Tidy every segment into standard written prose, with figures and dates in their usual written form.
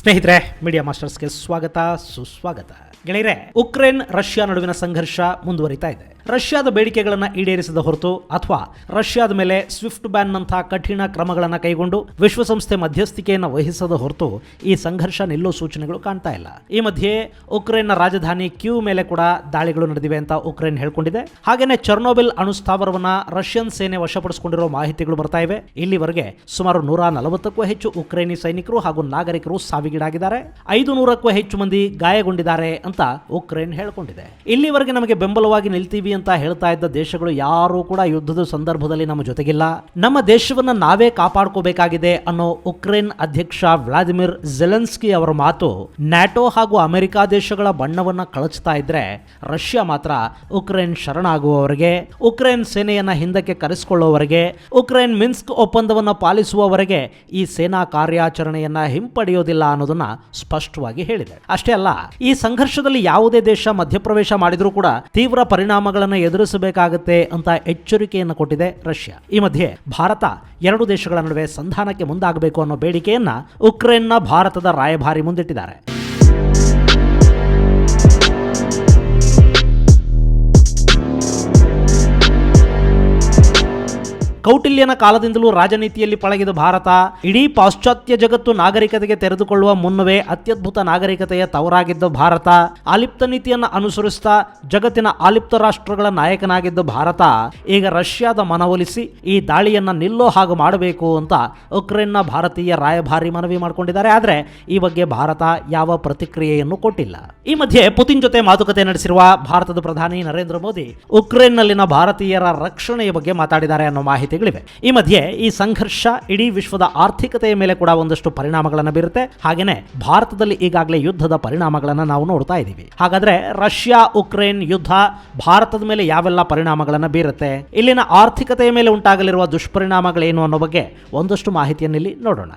ಸ್ನೇಹಿತರೆ, ಮೀಡಿಯಾ ಮಾಸ್ಟರ್ಸ್ಗೆ ಸ್ವಾಗತ ಸುಸ್ವಾಗತ. ಗೆಳೆಯರೆ, ಉಕ್ರೇನ್ ರಷ್ಯಾ ನಡುವಿನ ಸಂಘರ್ಷ ಮುಂದುವರಿತಾ ಇದೆ. ರಷ್ಯಾದ ಬೇಡಿಕೆಗಳನ್ನು ಈಡೇರಿಸದ ಹೊರತು ಅಥವಾ ರಷ್ಯಾದ ಮೇಲೆ ಸ್ವಿಫ್ಟ್ ಬ್ಯಾನ್ ನಂತಹ ಕಠಿಣ ಕ್ರಮಗಳನ್ನು ಕೈಗೊಂಡು ವಿಶ್ವಸಂಸ್ಥೆ ಮಧ್ಯಸ್ಥಿಕೆಯನ್ನು ವಹಿಸದ ಹೊರತು ಈ ಸಂಘರ್ಷ ನಿಲ್ಲೋ ಸೂಚನೆಗಳು ಕಾಣ್ತಾ ಇಲ್ಲ. ಈ ಮಧ್ಯೆ ಉಕ್ರೇನ್ನ ರಾಜಧಾನಿ ಕ್ಯೂ ಮೇಲೆ ಕೂಡ ದಾಳಿಗಳು ನಡೆದಿವೆ ಅಂತ ಉಕ್ರೇನ್ ಹೇಳ್ಕೊಂಡಿದೆ. ಹಾಗೇನೆ ಚರ್ನೋಬಿಲ್ ಅಣುಸ್ಥಾವರವನ್ನ ರಷ್ಯನ್ ಸೇನೆ ವಶಪಡಿಸಿಕೊಂಡಿರೋ ಮಾಹಿತಿಗಳು ಬರ್ತಾ ಇವೆ. ಇಲ್ಲಿವರೆಗೆ ಸುಮಾರು 140ಕ್ಕೂ ಹೆಚ್ಚು ಉಕ್ರೇನಿ ಸೈನಿಕರು ಹಾಗೂ ನಾಗರಿಕರು ಸಾವಿಗೀಡಾಗಿದ್ದಾರೆ. 500ಕ್ಕೂ ಹೆಚ್ಚು ಮಂದಿ ಗಾಯಗೊಂಡಿದ್ದಾರೆ ಅಂತ ಉಕ್ರೇನ್ ಹೇಳ್ಕೊಂಡಿದೆ. ಇಲ್ಲಿವರೆಗೆ ನಮಗೆ ಬೆಂಬಲವಾಗಿ ನಿಲ್ತೀವಿ ಅಂತ ಹೇಳ್ತಾ ಇದ್ದ ದೇಶಗಳು ಯಾರು ಕೂಡ ಯುದ್ಧದ ಸಂದರ್ಭದಲ್ಲಿ ನಮ್ಮ ಜೊತೆಗಿಲ್ಲ, ನಮ್ಮ ದೇಶವನ್ನ ನಾವೇ ಕಾಪಾಡ್ಕೋಬೇಕಾಗಿದೆ ಅನ್ನೋ ಉಕ್ರೇನ್ ಅಧ್ಯಕ್ಷ ವ್ಲಾದಿಮಿರ್ ಝೆಲೆನ್ಸ್ಕಿ ಅವರ ಮಾತು ನ್ಯಾಟೋ ಹಾಗೂ ಅಮೆರಿಕ ದೇಶಗಳ ಬಣ್ಣವನ್ನ ಕಳಚ್ತಾ ಇದ್ರೆ, ರಷ್ಯಾ ಮಾತ್ರ ಉಕ್ರೇನ್ ಶರಣಾಗುವವರೆಗೆ, ಉಕ್ರೇನ್ ಸೇನೆಯನ್ನ ಹಿಂದಕ್ಕೆ ಕರೆಸಿಕೊಳ್ಳುವವರೆಗೆ, ಉಕ್ರೇನ್ ಮಿನ್ಸ್ಕ್ ಒಪ್ಪಂದವನ್ನು ಪಾಲಿಸುವವರೆಗೆ ಈ ಸೇನಾ ಕಾರ್ಯಾಚರಣೆಯನ್ನ ಹಿಂಪಡೆಯೋದಿಲ್ಲ ಅನ್ನೋದನ್ನ ಸ್ಪಷ್ಟವಾಗಿ ಹೇಳಿದೆ. ಅಷ್ಟೇ ಅಲ್ಲ, ಈ ಸಂಘರ್ಷದಲ್ಲಿ ಯಾವುದೇ ದೇಶ ಮಧ್ಯಪ್ರವೇಶ ಮಾಡಿದ್ರೂ ಕೂಡ ತೀವ್ರ ಪರಿಣಾಮಗಳನ್ನು ಎದುರಿಸಬೇಕಾಗುತ್ತೆ ಅಂತ ಎಚ್ಚರಿಕೆಯನ್ನು ಕೊಟ್ಟಿದೆ ರಷ್ಯಾ. ಈ ಮಧ್ಯೆ ಭಾರತ ಎರಡು ದೇಶಗಳ ನಡುವೆ ಸಂಧಾನಕ್ಕೆ ಮುಂದಾಗಬೇಕು ಅನ್ನೋ ಬೇಡಿಕೆಯನ್ನ ಉಕ್ರೇನ್ನ ಭಾರತದ ರಾಯಭಾರಿ ಮುಂದಿಟ್ಟಿದ್ದಾರೆ. ಕೌಟಿಲ್ಯನ ಕಾಲದಿಂದಲೂ ರಾಜನೀತಿಯಲ್ಲಿ ಪಳಗಿದ ಭಾರತ ಇಡೀ ಪಾಶ್ಚಾತ್ಯ ಜಗತ್ತು ನಾಗರಿಕತೆಗೆ ತೆರೆದುಕೊಳ್ಳುವ ಮುನ್ನವೇ ಅತ್ಯದ್ಭುತ ನಾಗರಿಕತೆಯ ತವರಾಗಿದ್ದ ಭಾರತ, ಆಲಿಪ್ತ ನೀತಿಯನ್ನು ಅನುಸರಿಸುತ್ತಾ ಜಗತ್ತಿನ ಆಲಿಪ್ತ ರಾಷ್ಟ್ರಗಳ ನಾಯಕನಾಗಿದ್ದ ಭಾರತ ಈಗ ರಷ್ಯಾದ ಮನವೊಲಿಸಿ ಈ ದಾಳಿಯನ್ನ ನಿಲ್ಲೋ ಹಾಗೆ ಮಾಡಬೇಕು ಅಂತ ಉಕ್ರೇನ್ನ ಭಾರತೀಯ ರಾಯಭಾರಿ ಮನವಿ ಮಾಡಿಕೊಂಡಿದ್ದಾರೆ. ಆದರೆ ಈ ಬಗ್ಗೆ ಭಾರತ ಯಾವ ಪ್ರತಿಕ್ರಿಯೆಯನ್ನು ಕೊಟ್ಟಿಲ್ಲ. ಈ ಮಧ್ಯೆ ಪುತಿನ್ ಜೊತೆ ಮಾತುಕತೆ ನಡೆಸಿರುವ ಭಾರತದ ಪ್ರಧಾನಿ ನರೇಂದ್ರ ಮೋದಿ ಉಕ್ರೇನ್ನಲ್ಲಿನ ಭಾರತೀಯರ ರಕ್ಷಣೆಯ ಬಗ್ಗೆ ಮಾತಾಡಿದ್ದಾರೆ ಅನ್ನೋ ಮಾಹಿತಿ. ಈ ಮಧ್ಯೆ ಈ ಸಂಘರ್ಷ ಇಡೀ ವಿಶ್ವದ ಆರ್ಥಿಕತೆಯ ಮೇಲೆ ಕೂಡ ಒಂದಷ್ಟು ಪರಿಣಾಮಗಳನ್ನು ಬೀರುತ್ತೆ. ಹಾಗೇನೆ ಭಾರತದಲ್ಲಿ ಈಗಾಗಲೇ ಯುದ್ಧದ ಪರಿಣಾಮಗಳನ್ನು ನಾವು ನೋಡ್ತಾ ಇದ್ದೀವಿ. ಹಾಗಾದ್ರೆ ರಷ್ಯಾ ಉಕ್ರೇನ್ ಯುದ್ಧ ಭಾರತದ ಮೇಲೆ ಯಾವೆಲ್ಲ ಪರಿಣಾಮಗಳನ್ನು ಬೀರುತ್ತೆ, ಇಲ್ಲಿನ ಆರ್ಥಿಕತೆಯ ಮೇಲೆ ಉಂಟಾಗಲಿರುವ ದುಷ್ಪರಿಣಾಮಗಳೇನು ಅನ್ನೋ ಬಗ್ಗೆ ಒಂದಷ್ಟು ಮಾಹಿತಿಯನ್ನಿಲ್ಲಿ ನೋಡೋಣ.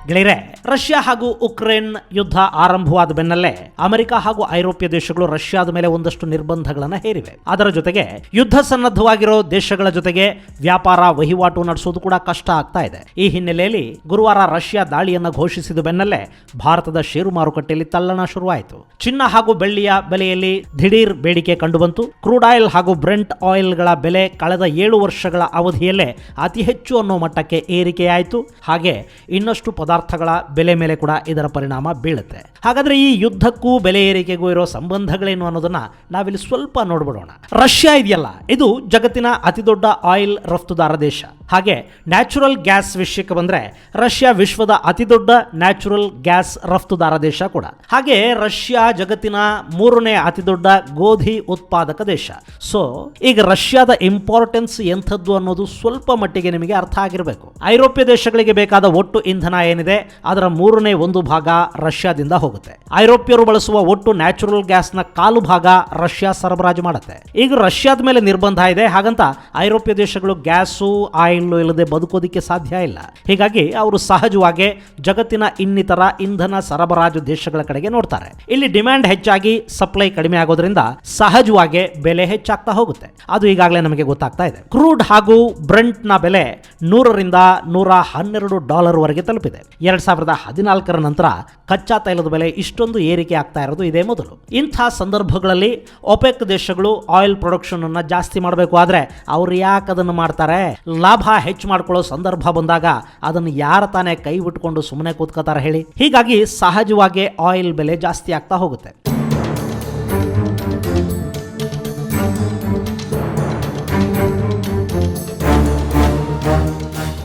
ಗೆಳೆಯರೆ, ರಷ್ಯಾ ಹಾಗೂ ಉಕ್ರೇನ್ ಯುದ್ಧ ಆರಂಭವಾದ ಬೆನ್ನಲ್ಲೇ ಅಮೆರಿಕ ಹಾಗೂ ಐರೋಪ್ಯ ದೇಶಗಳು ರಷ್ಯಾದ ಮೇಲೆ ಒಂದಷ್ಟು ನಿರ್ಬಂಧಗಳನ್ನು ಹೇರಿವೆ. ಅದರ ಜೊತೆಗೆ ಯುದ್ಧ ಸನ್ನದ್ಧವಾಗಿರೋ ದೇಶಗಳ ಜೊತೆಗೆ ವ್ಯಾಪಾರ ವಹಿವಾಟು ನಡೆಸೋದು ಕೂಡ ಕಷ್ಟ ಆಗ್ತಾ ಇದೆ. ಈ ಹಿನ್ನೆಲೆಯಲ್ಲಿ ಗುರುವಾರ ರಷ್ಯಾ ದಾಳಿಯನ್ನು ಘೋಷಿಸಿದ ಬೆನ್ನಲ್ಲೇ ಭಾರತದ ಷೇರು ಮಾರುಕಟ್ಟೆಯಲ್ಲಿ ತಲ್ಲಣ ಶುರುವಾಯಿತು. ಚಿನ್ನ ಹಾಗೂ ಬೆಳ್ಳಿಯ ಬೆಲೆಯಲ್ಲಿ ದಿಢೀರ್ ಬೇಡಿಕೆ ಕಂಡುಬಂತು. ಕ್ರೂಡ್ ಆಯಿಲ್ ಹಾಗೂ ಬ್ರೆಂಟ್ ಆಯಿಲ್ಗಳ ಬೆಲೆ ಕಳೆದ 7 ವರ್ಷಗಳ ಅವಧಿಯಲ್ಲೇ ಅತಿ ಹೆಚ್ಚು ಅನ್ನೋ ಮಟ್ಟಕ್ಕೆ ಏರಿಕೆಯಾಯಿತು. ಹಾಗೆ ಇನ್ನಷ್ಟು ಪದಾರ್ಥಗಳ ಬೆಲೆ ಮೇಲೆ ಕೂಡ ಇದರ ಪರಿಣಾಮ ಬೀಳುತ್ತೆ. ಹಾಗಾದ್ರೆ ಈ ಯುದ್ಧಕ್ಕೂ ಬೆಲೆ ಏರಿಕೆಗೂ ಇರೋ ಸಂಬಂಧಗಳೇನು ಅನ್ನೋದನ್ನ ನಾವಿಲ್ಲಿ ಸ್ವಲ್ಪ ನೋಡ್ಬಿಡೋಣ. ರಷ್ಯಾ ಇದೆಯಲ್ಲ, ಇದು ಜಗತ್ತಿನ ಅತಿದೊಡ್ಡ ಆಯಿಲ್ ರಫ್ತುದಾರ ದೇಶ. ಹಾಗೆ ನ್ಯಾಚುರಲ್ ಗ್ಯಾಸ್ ವಿಷಯಕ್ಕೆ ಬಂದ್ರೆ ರಷ್ಯಾ ವಿಶ್ವದ ಅತಿದೊಡ್ಡ ನ್ಯಾಚುರಲ್ ಗ್ಯಾಸ್ ರಫ್ತುದಾರ ದೇಶ ಕೂಡ. ಹಾಗೆ ರಷ್ಯಾ ಜಗತ್ತಿನ 3ನೇ ಅತಿದೊಡ್ಡ ಗೋಧಿ ಉತ್ಪಾದಕ ದೇಶ. ಸೊ ಈಗ ರಷ್ಯಾದ ಇಂಪಾರ್ಟೆನ್ಸ್ ಎಂಥದ್ದು ಅನ್ನೋದು ಸ್ವಲ್ಪ ಮಟ್ಟಿಗೆ ನಿಮಗೆ ಅರ್ಥ ಆಗಿರಬೇಕು. ಐರೋಪ್ಯ ದೇಶಗಳಿಗೆ ಬೇಕಾದ ಒಟ್ಟು ಇಂಧನ ಏನಿದೆ ಅದರ 3ನೇ 1 ಭಾಗ ರಷ್ಯಾದಿಂದ ಹೋಗುತ್ತೆ. ಐರೋಪ್ಯರು ಬಳಸುವ ಒಟ್ಟು ನ್ಯಾಚುರಲ್ ಗ್ಯಾಸ್ನ 1/4 ಭಾಗ ರಷ್ಯಾ ಸರಬರಾಜು ಮಾಡುತ್ತೆ. ಈಗ ರಷ್ಯಾದ ಮೇಲೆ ನಿರ್ಬಂಧ ಇದೆ, ಹಾಗಂತ ಐರೋಪ್ಯ ದೇಶಗಳು ಗ್ಯಾಸು ಆಯಿಲ್ ಇಲ್ಲದೆ ಬದುಕೋದಿಕ್ಕೆ ಸಾಧ್ಯ ಇಲ್ಲ. ಹೀಗಾಗಿ ಅವರು ಸಹಜವಾಗಿ ಜಗತ್ತಿನ ಇನ್ನಿತರ ಇಂಧನ ಸರಬರಾಜು ದೇಶಗಳ ಕಡೆಗೆ ನೋಡ್ತಾರೆ. ಇಲ್ಲಿ ಡಿಮ್ಯಾಂಡ್ ಹೆಚ್ಚಾಗಿ ಸಪ್ಲೈ ಕಡಿಮೆ ಆಗೋದ್ರಿಂದ ಸಹಜವಾಗಿ ಬೆಲೆ ಹೆಚ್ಚಾಗ್ತಾ ಹೋಗುತ್ತೆ. ಅದು ಈಗಾಗಲೇ ನಮಗೆ ಗೊತ್ತಾಗ್ತಾ ಇದೆ. ಕ್ರೂಡ್ ಹಾಗೂ ಬ್ರೆಂಟ್ ನ ಬೆಲೆ $100 ರಿಂದ $112 ವರೆಗೆ ತಲುಪಿದೆ. 2014 ನಂತರ ಕಚ್ಚಾ ತೈಲದ ಬೆಲೆ ಇಷ್ಟೊಂದು ಏರಿಕೆ ಆಗ್ತಾ ಇರೋದು ಇದೇ ಮೊದಲು. ಇಂಥ ಸಂದರ್ಭಗಳಲ್ಲಿ ಒಪೆಕ್ ದೇಶಗಳು ಆಯಿಲ್ ಪ್ರೊಡಕ್ಷನ್ ಅನ್ನ ಜಾಸ್ತಿ ಮಾಡಬೇಕು. ಆದ್ರೆ ಅವ್ರು ಯಾಕೆ ಅದನ್ನು ಮಾಡ್ತಾರೆ? ಲಾಭ ಹೆಚ್ಚು ಮಾಡ್ಕೊಳ್ಳೋ ಸಂದರ್ಭ ಬಂದಾಗ ಅದನ್ನು ಯಾರ ತಾನೇ ಕೈ ಬಿಟ್ಕೊಂಡು ಸುಮ್ಮನೆ ಕೂತ್ಕೋತಾರೆ ಹೇಳಿ? ಹೀಗಾಗಿ ಸಹಜವಾಗಿ ಆಯಿಲ್ ಬೆಲೆ ಜಾಸ್ತಿ ಆಗ್ತಾ ಹೋಗುತ್ತೆ.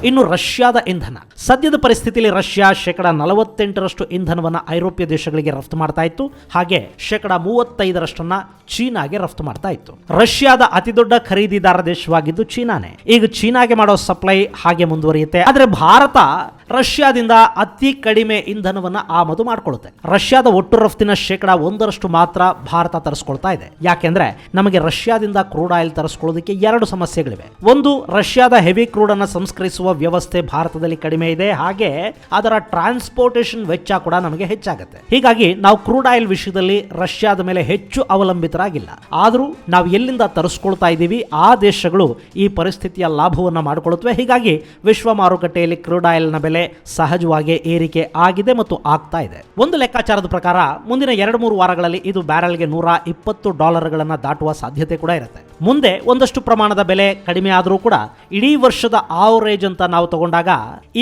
ಇನ್ನು ರಷ್ಯಾದ ಇಂಧನ ಸದ್ಯದ ಪರಿಸ್ಥಿತಿಯಲ್ಲಿ ರಷ್ಯಾ 48% ಇಂಧನವನ್ನು ಐರೋಪ್ಯ ದೇಶಗಳಿಗೆ ರಫ್ತು ಮಾಡ್ತಾ ಇತ್ತು. ಹಾಗೆ 35% ಚೀನಾಗೆ ರಫ್ತು ಮಾಡ್ತಾ ಇತ್ತು. ರಷ್ಯಾದ ಅತಿದೊಡ್ಡ ಖರೀದಿದಾರ ದೇಶವಾಗಿದ್ದು ಚೀನಾನೇ. ಈಗ ಚೀನಾಗೆ ಮಾಡೋ ಸಪ್ಲೈ ಹಾಗೆ ಮುಂದುವರಿಯುತ್ತೆ. ಆದ್ರೆ ಭಾರತ ರಷ್ಯಾದಿಂದ ಅತಿ ಕಡಿಮೆ ಇಂಧನವನ್ನು ಆಮದು ಮಾಡಿಕೊಳ್ಳುತ್ತೆ. ರಷ್ಯಾದ ಒಟ್ಟು ರಫ್ತಿನ 1% ಮಾತ್ರ ಭಾರತ ತರಿಸ್ಕೊಳ್ತಾ ಇದೆ. ಯಾಕೆಂದ್ರೆ ನಮಗೆ ರಷ್ಯಾದಿಂದ ಕ್ರೂಡ್ ಆಯಿಲ್ ತರಿಸ್ಕೊಳ್ಳೋದಕ್ಕೆ 2 ಸಮಸ್ಯೆಗಳಿವೆ. ಒಂದು, ರಷ್ಯಾದ ಹೆವಿ ಕ್ರೂಡ್ ಅನ್ನು ಸಂಸ್ಕರಿಸುವ ವ್ಯವಸ್ಥೆ ಭಾರತದಲ್ಲಿ ಕಡಿಮೆ ಇದೆ, ಹಾಗೆ ಅದರ ಟ್ರಾನ್ಸ್ಪೋರ್ಟೇಷನ್ ವೆಚ್ಚ ಕೂಡ ನಮಗೆ ಹೆಚ್ಚಾಗುತ್ತೆ. ಹೀಗಾಗಿ ನಾವು ಕ್ರೂಡ್ ಆಯಿಲ್ ವಿಷಯದಲ್ಲಿ ರಷ್ಯಾದ ಮೇಲೆ ಹೆಚ್ಚು ಅವಲಂಬಿತರಾಗಿಲ್ಲ. ಆದರೂ ನಾವು ಎಲ್ಲಿಂದ ತರಿಸ್ಕೊಳ್ತಾ ಇದ್ದೀವಿ ಆ ದೇಶಗಳು ಈ ಪರಿಸ್ಥಿತಿಯ ಲಾಭವನ್ನು ಮಾಡಿಕೊಳ್ಳುತ್ತವೆ. ಹೀಗಾಗಿ ವಿಶ್ವ ಮಾರುಕಟ್ಟೆಯಲ್ಲಿ ಕ್ರೂಡ್ ಆಯಿಲ್ನ ಬೆಲೆ ಸಹಜವಾಗಿ ಏರಿಕೆ ಆಗಿದೆ ಮತ್ತು ಆಗ್ತಾ ಇದೆ. ಒಂದು ಲೆಕ್ಕಾಚಾರದ ಪ್ರಕಾರ ಮುಂದಿನ 2-3 ವಾರಗಳಲ್ಲಿ ಇದು ಬ್ಯಾರೆಲ್ಗೆ $120 ದಾಟುವ ಸಾಧ್ಯತೆ ಕೂಡ ಇರುತ್ತೆ. ಮುಂದೆ ಒಂದಷ್ಟು ಪ್ರಮಾಣದ ಬೆಲೆ ಕಡಿಮೆ ಆದರೂ ಕೂಡ ಇಡೀ ವರ್ಷದ ಆವರೇಜ್ ಅಂತ ನಾವು ತಗೊಂಡಾಗ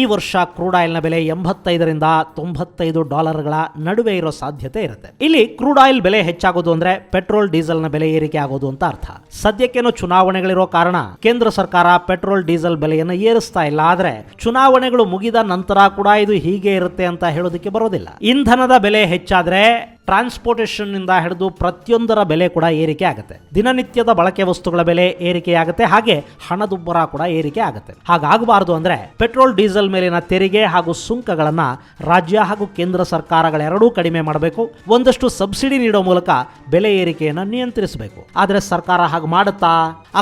ಈ ವರ್ಷ ಕ್ರೂಡ್ ಆಯಿಲ್ನ ಬೆಲೆ $85-95 ನಡುವೆ ಇರೋ ಸಾಧ್ಯತೆ ಇರುತ್ತೆ. ಇಲ್ಲಿ ಕ್ರೂಡ್ ಆಯಿಲ್ ಬೆಲೆ ಹೆಚ್ಚಾಗೋದು ಅಂದ್ರೆ ಪೆಟ್ರೋಲ್ ಡೀಸೆಲ್ನ ಬೆಲೆ ಏರಿಕೆ ಆಗೋದು ಅಂತ ಅರ್ಥ. ಸದ್ಯಕ್ಕೇನೋ ಚುನಾವಣೆಗಳಿರೋ ಕಾರಣ ಕೇಂದ್ರ ಸರ್ಕಾರ ಪೆಟ್ರೋಲ್ ಡೀಸೆಲ್ ಬೆಲೆಯನ್ನು ಏರಿಸ್ತಾ ಇಲ್ಲ. ಆದ್ರೆ ಚುನಾವಣೆಗಳು ಮುಗಿದ ನಂತರ ಕೂಡ ಇದು ಹೀಗೆ ಇರುತ್ತೆ ಅಂತ ಹೇಳೋದಕ್ಕೆ ಬರೋದಿಲ್ಲ. ಇಂಧನದ ಬೆಲೆ ಹೆಚ್ಚಾದ್ರೆ ಟ್ರಾನ್ಸ್ಪೋರ್ಟೇಷನ್ ನಿಂದ ಹಿಡಿದು ಪ್ರತಿಯೊಂದರ ಬೆಲೆ ಕೂಡ ಏರಿಕೆ ಆಗುತ್ತೆ. ದಿನನಿತ್ಯದ ಬಳಕೆ ವಸ್ತುಗಳ ಬೆಲೆ ಏರಿಕೆ ಆಗುತ್ತೆ, ಹಾಗೆ ಹಣದುಬ್ಬರ ಕೂಡ ಏರಿಕೆ ಆಗುತ್ತೆ. ಹಾಗಾಗಬಾರದು ಅಂದ್ರೆ ಪೆಟ್ರೋಲ್ ಡೀಸೆಲ್ ಮೇಲಿನ ತೆರಿಗೆ ಹಾಗೂ ಸುಂಕಗಳನ್ನ ರಾಜ್ಯ ಹಾಗೂ ಕೇಂದ್ರ ಸರ್ಕಾರಗಳೆರಡೂ ಕಡಿಮೆ ಮಾಡಬೇಕು. ಒಂದಷ್ಟು ಸಬ್ಸಿಡಿ ನೀಡೋ ಮೂಲಕ ಬೆಲೆ ಏರಿಕೆಯನ್ನು ನಿಯಂತ್ರಿಸಬೇಕು. ಆದರೆ ಸರ್ಕಾರ ಹಾಗೆ ಮಾಡುತ್ತಾ?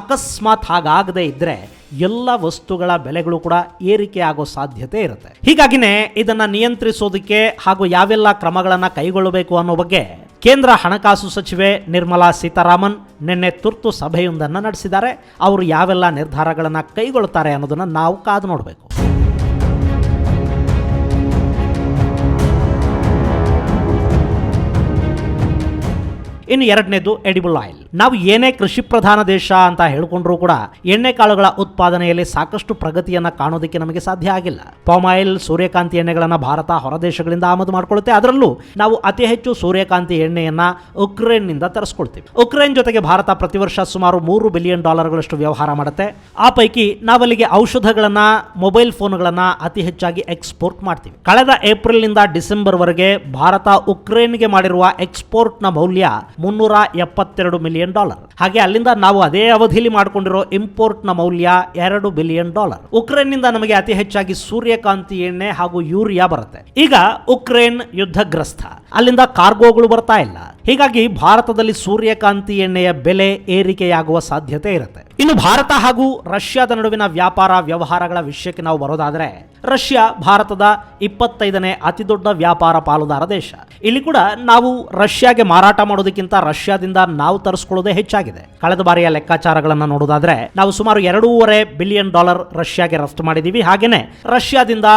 ಅಕಸ್ಮಾತ್ ಹಾಗಾಗದೇ ಇದ್ರೆ ಎಲ್ಲ ವಸ್ತುಗಳ ಬೆಲೆಗಳು ಕೂಡ ಏರಿಕೆ ಆಗೋ ಸಾಧ್ಯತೆ ಇರುತ್ತೆ. ಹೀಗಾಗಿನೇ ಇದನ್ನ ನಿಯಂತ್ರಿಸೋದಕ್ಕೆ ಹಾಗೂ ಯಾವೆಲ್ಲ ಕ್ರಮಗಳನ್ನು ಕೈಗೊಳ್ಳಬೇಕು ಅನ್ನೋ ಬಗ್ಗೆ ಕೇಂದ್ರ ಹಣಕಾಸು ಸಚಿವೆ ನಿರ್ಮಲಾ ಸೀತಾರಾಮನ್ ನಿನ್ನೆ ತುರ್ತು ಸಭೆಯೊಂದನ್ನು ನಡೆಸಿದ್ದಾರೆ. ಅವರು ಯಾವೆಲ್ಲ ನಿರ್ಧಾರಗಳನ್ನು ಕೈಗೊಳ್ಳುತ್ತಾರೆ ಅನ್ನೋದನ್ನ ನಾವು ಕಾದು ನೋಡಬೇಕು. ಇನ್ನು ಎರಡನೇದು ಎಡಿಬಲ್ ಆಯಿಲ್. ನಾವು ಏನೇ ಕೃಷಿ ಪ್ರಧಾನ ದೇಶ ಅಂತ ಹೇಳ್ಕೊಂಡ್ರೂ ಕೂಡ ಎಣ್ಣೆ ಕಾಳುಗಳ ಉತ್ಪಾದನೆಯಲ್ಲಿ ಸಾಕಷ್ಟು ಪ್ರಗತಿಯನ್ನ ಕಾಣೋದಕ್ಕೆ ನಮಗೆ ಸಾಧ್ಯ ಆಗಿಲ್ಲ. ಪಾಮ್ ಆಯಿಲ್, ಸೂರ್ಯಕಾಂತಿ ಎಣ್ಣೆಗಳನ್ನ ಭಾರತ ಹೊರದೇಶಗಳಿಂದ ಆಮದು ಮಾಡಿಕೊಳ್ಳುತ್ತೆ. ಅದರಲ್ಲೂ ನಾವು ಅತಿ ಹೆಚ್ಚು ಸೂರ್ಯಕಾಂತಿ ಎಣ್ಣೆಯನ್ನ ಉಕ್ರೇನ್ ನಿಂದ ತರಿಸ್ಕೊಳ್ತೀವಿ. ಉಕ್ರೇನ್ ಜೊತೆಗೆ ಭಾರತ ಪ್ರತಿ ವರ್ಷ ಸುಮಾರು $3 ಬಿಲಿಯನ್ ವ್ಯವಹಾರ ಮಾಡುತ್ತೆ. ಆ ಪೈಕಿ ನಾವಲ್ಲಿಗೆ ಔಷಧಗಳನ್ನ, ಮೊಬೈಲ್ ಫೋನ್ಗಳನ್ನ ಅತಿ ಹೆಚ್ಚಾಗಿ ಎಕ್ಸ್ಪೋರ್ಟ್ ಮಾಡ್ತೀವಿ. ಕಳೆದ ಏಪ್ರಿಲ್ ನಿಂದ ಡಿಸೆಂಬರ್ ವರೆಗೆ ಭಾರತ ಉಕ್ರೇನ್ಗೆ ಮಾಡಿರುವ ಎಕ್ಸ್ಪೋರ್ಟ್ ನ ಮೌಲ್ಯ $372 ಮಿಲಿಯನ್. ಹಾಗೆ ಅಲ್ಲಿಂದ ನಾವು ಅದೇ ಅವಧಿಯಲ್ಲಿ ಮಾಡಿಕೊಂಡಿರೋ ಇಂಪೋರ್ಟ್ ನ ಮೌಲ್ಯ $2 ಬಿಲಿಯನ್. ಉಕ್ರೇನ್ ನಿಂದ ನಮಗೆ ಅತಿ ಹೆಚ್ಚಾಗಿ ಸೂರ್ಯಕಾಂತಿ ಎಣ್ಣೆ ಹಾಗೂ ಯೂರಿಯಾ ಬರುತ್ತೆ. ಈಗ ಉಕ್ರೇನ್ ಯುದ್ಧಗ್ರಸ್ತ, ಅಲ್ಲಿಂದ ಕಾರ್ಗೋಗಳು ಬರ್ತಾ ಇಲ್ಲ. ಹೀಗಾಗಿ ಭಾರತದಲ್ಲಿ ಸೂರ್ಯಕಾಂತಿ ಎಣ್ಣೆಯ ಬೆಲೆ ಏರಿಕೆಯಾಗುವ ಸಾಧ್ಯತೆ ಇರುತ್ತೆ. ಇನ್ನು ಭಾರತ ಹಾಗೂ ರಷ್ಯಾದ ನಡುವಿನ ವ್ಯಾಪಾರ ವ್ಯವಹಾರಗಳ ವಿಷಯಕ್ಕೆ ನಾವು ಬರೋದಾದ್ರೆ, ರಷ್ಯಾ ಭಾರತದ 25ನೇ ಅತಿ ದೊಡ್ಡ ವ್ಯಾಪಾರ ಪಾಲುದಾರ ದೇಶ. ಇಲ್ಲಿ ಕೂಡ ನಾವು ರಷ್ಯಾಗೆ ಮಾರಾಟ ಮಾಡೋದಕ್ಕಿಂತ ರಷ್ಯಾದಿಂದ ನಾವು ತರಿಸ್ಕೊಳ್ಳೋದೇ ಹೆಚ್ಚಾಗಿದೆ. ಕಳೆದ ಬಾರಿಯ ಲೆಕ್ಕಾಚಾರಗಳನ್ನು ನೋಡೋದಾದ್ರೆ ನಾವು ಸುಮಾರು $2.5 ಬಿಲಿಯನ್ ರಷ್ಯಾಗೆ ರಫ್ತು ಮಾಡಿದೀವಿ. ಹಾಗೇನೆ ರಷ್ಯಾದಿಂದ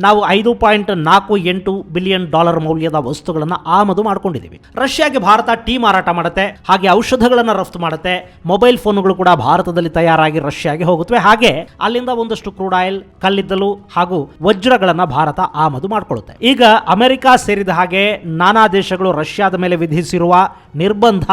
ನಾವು $5.48 ಬಿಲಿಯನ್ ಮೌಲ್ಯದ ವಸ್ತುಗಳನ್ನು ಆಮದು ಮಾಡ್ಕೊಂಡಿದ್ದೀವಿ. ರಷ್ಯಾಗೆ ಭಾರತ ಟೀ ಮಾರಾಟ ಮಾಡುತ್ತೆ, ಹಾಗೆ ಔಷಧಗಳನ್ನು ರಫ್ತು ಮಾಡುತ್ತೆ. ಮೊಬೈಲ್ ಫೋನ್ಗಳು ಕೂಡ ಭಾರತದಲ್ಲಿ ತಯಾರಾಗಿ ರಷ್ಯಾಗೆ ಹೋಗುತ್ತವೆ. ಹಾಗೆ ಅಲ್ಲಿಂದ ಒಂದಷ್ಟು ಕ್ರೂಡ್ ಆಯಿಲ್, ಕಲ್ಲಿದ್ದಲು ಹಾಗೂ ವಜ್ರಗಳನ್ನ ಭಾರತ ಆಮದು ಮಾಡಿಕೊಳ್ಳುತ್ತೆ. ಈಗ ಅಮೆರಿಕ ಸೇರಿದ ಹಾಗೆ ನಾನಾ ದೇಶಗಳು ರಷ್ಯಾದ ಮೇಲೆ ವಿಧಿಸಿರುವ ನಿರ್ಬಂಧ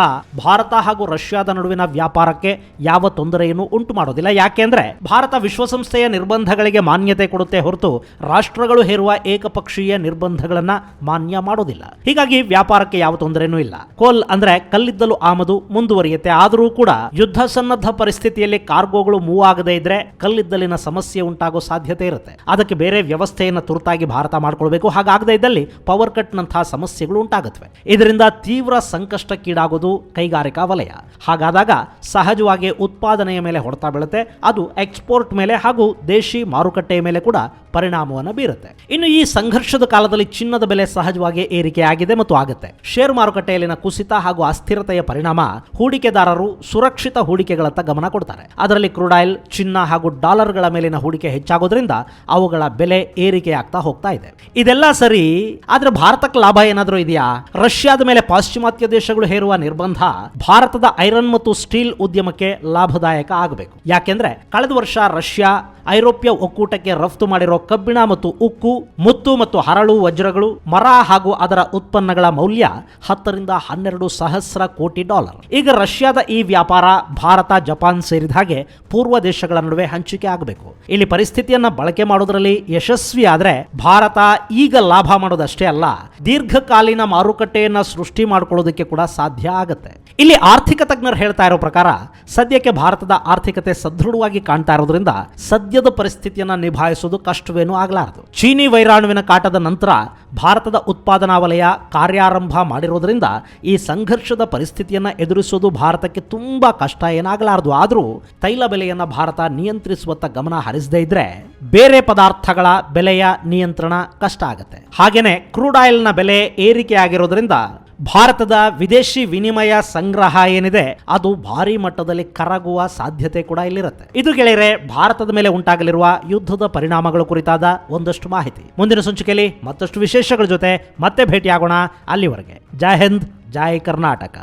ಭಾರತ ಹಾಗೂ ರಷ್ಯಾದ ನಡುವಿನ ವ್ಯಾಪಾರಕ್ಕೆ ಯಾವ ತೊಂದರೆಯನ್ನು ಉಂಟು ಮಾಡೋದಿಲ್ಲ. ಯಾಕೆಂದ್ರೆ ಭಾರತ ವಿಶ್ವಸಂಸ್ಥೆಯ ನಿರ್ಬಂಧಗಳಿಗೆ ಮಾನ್ಯತೆ ಕೊಡುತ್ತೆ ಹೊರತು ರಾಷ್ಟ್ರಗಳು ಹೇರುವ ಏಕಪಕ್ಷೀಯ ನಿರ್ಬಂಧಗಳನ್ನ ಮಾನ್ಯ ಮಾಡೋದಿಲ್ಲ. ಹೀಗಾಗಿ ವ್ಯಾಪಾರಕ್ಕೆ ಯಾವ ತೊಂದರೆನೂ ಇಲ್ಲ. ಕೋಲ್ ಅಂದ್ರೆ ಕಲ್ಲಿದ್ದಲು ಆಮದು ಮುಂದುವರಿಯುತ್ತೆ. ಆದರೂ ಕೂಡ ಯುದ್ಧ ಸನ್ನದ್ಧ ಪರಿಸ್ಥಿತಿಯಲ್ಲಿ ಕಾರ್ಗೋಗಳು ಮೂವ್ ಆಗದೇ ಇದ್ರೆ ಕಲ್ಲಿದ್ದಲಿನ ಸಮಸ್ಯೆ ಉಂಟಾಗೋ ಸಾಧ್ಯತೆ ಇರುತ್ತೆ. ಅದಕ್ಕೆ ಬೇರೆ ವ್ಯವಸ್ಥೆಯನ್ನು ತುರ್ತಾಗಿ ಭಾರತ ಮಾಡಿಕೊಳ್ಬೇಕು. ಹಾಗಾಗದೇ ಇದ್ದಲ್ಲಿ ಪವರ್ ಕಟ್ ನಂತಹ ಸಮಸ್ಯೆಗಳು ಉಂಟಾಗುತ್ತವೆ. ಇದರಿಂದ ತೀವ್ರ ಸಂಕಷ್ಟಕ್ಕೀಡಾಗೋದು ಕೈಗಾರಿಕಾ ವಲಯ. ಹಾಗಾದಾಗ ಸಹಜವಾಗಿ ಉತ್ಪಾದನೆಯ ಮೇಲೆ ಹೊಡೆತ ಬೀಳುತ್ತೆ. ಅದು ಎಕ್ಸ್ಪೋರ್ಟ್ ಮೇಲೆ ಹಾಗೂ ದೇಶಿ ಮಾರುಕಟ್ಟೆಯ ಮೇಲೆ ಕೂಡ ಪರಿಣಾಮವನ್ನು ಬೀರುತ್ತೆ. ಇನ್ನು ಈ ಸಂಘರ್ಷದ ಕಾಲದಲ್ಲಿ ಚಿನ್ನದ ಬೆಲೆ ಸಹಜವಾಗಿ ಏರಿಕೆ ಆಗಿದೆ ಮತ್ತು ಆಗುತ್ತೆ. ಷೇರು ಮಾರುಕಟ್ಟೆಯಲ್ಲಿನ ಕುಸಿತ ಹಾಗೂ ಅಸ್ಥಿರತೆಯ ಪರಿಣಾಮ ಹೂಡಿಕೆದಾರರು ಸುರಕ್ಷಿತ ಹೂಡಿಕೆಗಳತ್ತ ಗಮನ ಕೊಡ್ತಾರೆ. ಅದರಲ್ಲಿ ಕ್ರೂಡ್ ಆಯಿಲ್, ಚಿನ್ನ ಹಾಗೂ ಡಾಲರ್ಗಳ ಮೇಲಿನ ಹೂಡಿಕೆ ಹೆಚ್ಚಾಗೋದ್ರಿಂದ ಅವುಗಳ ಬೆಲೆ ಏರಿಕೆ ಆಗ್ತಾ ಹೋಗ್ತಾ ಇದೆ. ಇದೆಲ್ಲ ಸರಿ, ಆದ್ರೆ ಭಾರತಕ್ಕೆ ಲಾಭ ಏನಾದರೂ ಇದೆಯಾ? ರಷ್ಯಾದ ಮೇಲೆ ಪಾಶ್ಚಿಮಾತ್ಯ ದೇಶಗಳು ಹೇರುವ ನಿರ್ಬಂಧ ಭಾರತದ ಐರನ್ ಮತ್ತು ಸ್ಟೀಲ್ ಉದ್ಯಮಕ್ಕೆ ಲಾಭದಾಯಕ ಆಗಬೇಕು. ಯಾಕೆಂದ್ರೆ ಕಳೆದ ವರ್ಷ ರಷ್ಯಾ ಐರೋಪ್ಯ ಒಕ್ಕೂಟಕ್ಕೆ ರಫ್ತು ಮಾಡಿರೋ ಕಬ್ಬಿಣ ಮತ್ತು ಉಕ್ಕು, ಮುತ್ತು ಮತ್ತು ಹರಳು ವಜ್ರಗಳು, ಮರ ಹಾಗೂ ಅದರ ಉತ್ಪನ್ನಗಳ ಮೌಲ್ಯ $10 ರಿಂದ $1,12,000 ಕೋಟಿ. ಈಗ ರಷ್ಯಾದ ಈ ವ್ಯಾಪಾರ ಭಾರತ, ಜಪಾನ್ ಸೇರಿದ ಹಾಗೆ ಪೂರ್ವ ದೇಶಗಳ ನಡುವೆ ಹಂಚಿಕೆ ಆಗಬೇಕು. ಇಲ್ಲಿ ಪರಿಸ್ಥಿತಿಯನ್ನ ಬಳಕೆ ಮಾಡೋದ್ರಲ್ಲಿ ಯಶಸ್ವಿ ಆದ್ರೆ ಭಾರತ ಈಗ ಲಾಭ ಮಾಡೋದಷ್ಟೇ ಅಲ್ಲ, ದೀರ್ಘಕಾಲೀನ ಮಾರುಕಟ್ಟೆಯನ್ನ ಸೃಷ್ಟಿ ಮಾಡ್ಕೊಳ್ಳೋದಕ್ಕೆ ಕೂಡ ಸಾಧ್ಯ ಆಗುತ್ತೆ. ಇಲ್ಲಿ ಆರ್ಥಿಕ ತಜ್ಞರು ಹೇಳ್ತಾ ಇರೋ ಪ್ರಕಾರ ಸದ್ಯಕ್ಕೆ ಭಾರತದ ಆರ್ಥಿಕತೆ ಸದೃಢವಾಗಿ ಕಾಣ್ತಾ ಇರೋದ್ರಿಂದ ಸದ್ಯದ ಪರಿಸ್ಥಿತಿಯನ್ನ ನಿಭಾಯಿಸೋದು ಕಷ್ಟವೇನೂ ಆಗಲಾರದು. ಚೀನಿ ವೈರಾಣುವಿನ ಕಾಟದ ನಂತರ ಭಾರತದ ಉತ್ಪಾದನಾ ವಲಯ ಕಾರ್ಯಾರಂಭ ಮಾಡಿರೋದ್ರಿಂದ ಈ ಸಂಘರ್ಷದ ಪರಿಸ್ಥಿತಿಯನ್ನ ಎದುರಿಸೋದು ಭಾರತಕ್ಕೆ ತುಂಬಾ ಕಷ್ಟ ಏನಾಗಲಾರದು. ಆದರೂ ತೈಲ ಬೆಲೆಯನ್ನ ಭಾರತ ನಿಯಂತ್ರಿಸುವತ್ತ ಗಮನ ಹರಿಸದೇ ಇದ್ರೆ ಬೇರೆ ಪದಾರ್ಥಗಳ ಬೆಲೆಯ ನಿಯಂತ್ರಣ ಕಷ್ಟ ಆಗುತ್ತೆ. ಹಾಗೇನೆ ಕ್ರೂಡ್ ಆಯಿಲ್ನ ಬೆಲೆ ಏರಿಕೆ ಆಗಿರೋದ್ರಿಂದ ಭಾರತದ ವಿದೇಶಿ ವಿನಿಮಯ ಸಂಗ್ರಹ ಏನಿದೆ ಅದು ಭಾರಿ ಮಟ್ಟದಲ್ಲಿ ಕರಗುವ ಸಾಧ್ಯತೆ ಕೂಡ ಇಲ್ಲಿರುತ್ತೆ. ಇದು ಗೆಳೆಯರೆ ಭಾರತದ ಮೇಲೆ ಉಂಟಾಗಲಿರುವ ಯುದ್ಧದ ಪರಿಣಾಮಗಳ ಕುರಿತಾದ ಒಂದಷ್ಟು ಮಾಹಿತಿ. ಮುಂದಿನ ಸಂಚಿಕೆಯಲ್ಲಿ ಮತ್ತಷ್ಟು ವಿಶೇಷಗಳ ಜೊತೆ ಮತ್ತೆ ಭೇಟಿಯಾಗೋಣ. ಅಲ್ಲಿವರೆಗೆ ಜೈ ಹಿಂದ್, ಜೈ ಕರ್ನಾಟಕ.